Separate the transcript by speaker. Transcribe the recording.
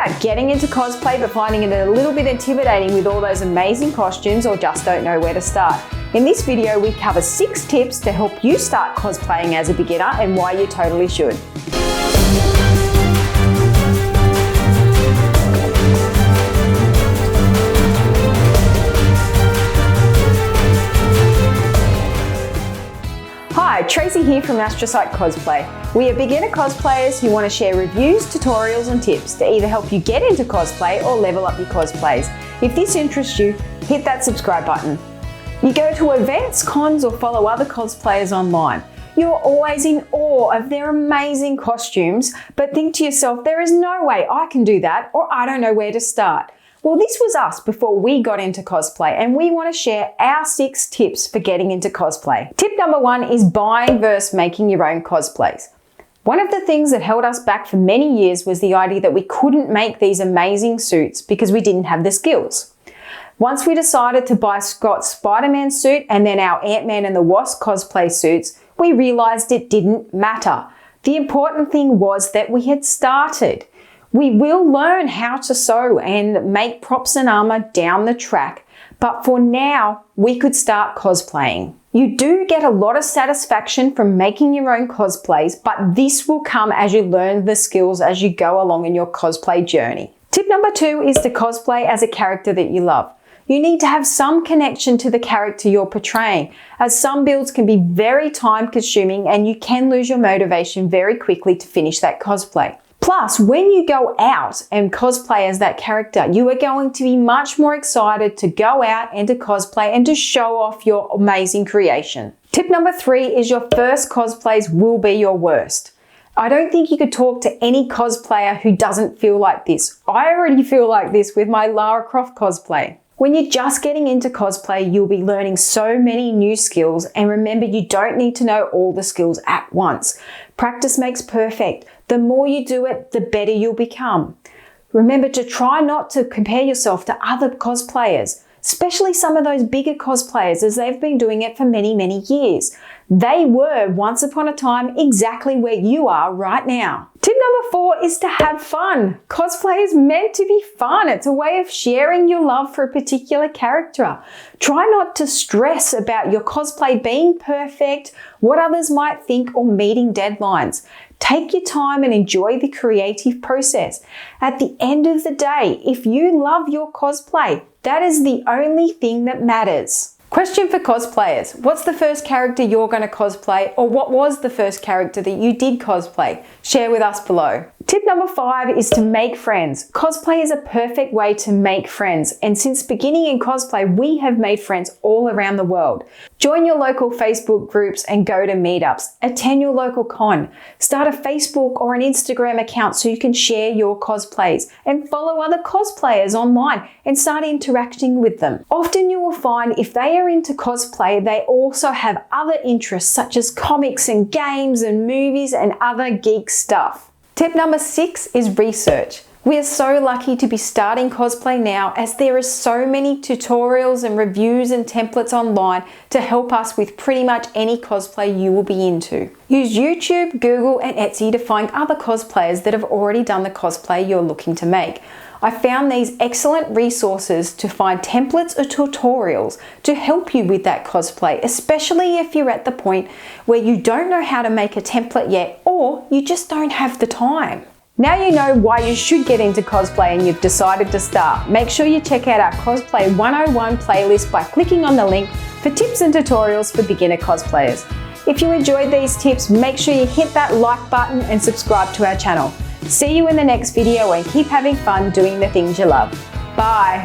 Speaker 1: about getting into cosplay but finding it a little bit intimidating with all those amazing costumes or just don't know where to start? In this video, we cover 6 tips to help you start cosplaying as a beginner and why you totally should. Hi, Tracy here from Astrocyte Cosplay. We are beginner cosplayers who want to share reviews, tutorials and tips to either help you get into cosplay or level up your cosplays. If this interests you, hit that subscribe button. You go to events, cons or follow other cosplayers online. You're always in awe of their amazing costumes, but think to yourself, there is no way I can do that, or I don't know where to start. Well, this was us before we got into cosplay, and we want to share our 6 tips for getting into cosplay. Tip number 1 is buying versus making your own cosplays. One of the things that held us back for many years was the idea that we couldn't make these amazing suits because we didn't have the skills. Once we decided to buy Scott's Spider-Man suit and then our Ant-Man and the Wasp cosplay suits, we realized it didn't matter. The important thing was that we had started. We will learn how to sew and make props and armor down the track, but for now, we could start cosplaying. You do get a lot of satisfaction from making your own cosplays, but this will come as you learn the skills as you go along in your cosplay journey. Tip number 2 is to cosplay as a character that you love. You need to have some connection to the character you're portraying, as some builds can be very time consuming and you can lose your motivation very quickly to finish that cosplay. Plus, when you go out and cosplay as that character, you are going to be much more excited to go out and to cosplay and to show off your amazing creation. Tip number 3 is your first cosplays will be your worst. I don't think you could talk to any cosplayer who doesn't feel like this. I already feel like this with my Lara Croft cosplay. When you're just getting into cosplay, you'll be learning so many new skills, and remember, you don't need to know all the skills at once. Practice makes perfect. The more you do it, the better you'll become. Remember to try not to compare yourself to other cosplayers, especially some of those bigger cosplayers, as they've been doing it for many, many years. They were once upon a time exactly where you are right now. Tip number 4 is to have fun. Cosplay is meant to be fun. It's a way of sharing your love for a particular character. Try not to stress about your cosplay being perfect, what others might think, or meeting deadlines. Take your time and enjoy the creative process. At the end of the day, if you love your cosplay, that is the only thing that matters. Question for cosplayers. What's the first character you're going to cosplay, or what was the first character that you did cosplay? Share with us below. Tip number 5 is to make friends. Cosplay is a perfect way to make friends, and since beginning in cosplay, we have made friends all around the world. Join your local Facebook groups and go to meetups. Attend your local con. Start a Facebook or an Instagram account so you can share your cosplays, and follow other cosplayers online and start interacting with them. Often you will find if they are into cosplay, they also have other interests such as comics and games and movies and other geek stuff. Tip number 6 is research. We are so lucky to be starting cosplay now, as there are so many tutorials and reviews and templates online to help us with pretty much any cosplay you will be into. Use YouTube, Google and Etsy to find other cosplayers that have already done the cosplay you're looking to make. I found these excellent resources to find templates or tutorials to help you with that cosplay, especially if you're at the point where you don't know how to make a template yet, or you just don't have the time. Now you know why you should get into cosplay and you've decided to start. Make sure you check out our Cosplay 101 playlist by clicking on the link for tips and tutorials for beginner cosplayers. If you enjoyed these tips, make sure you hit that like button and subscribe to our channel. See you in the next video and keep having fun doing the things you love. Bye.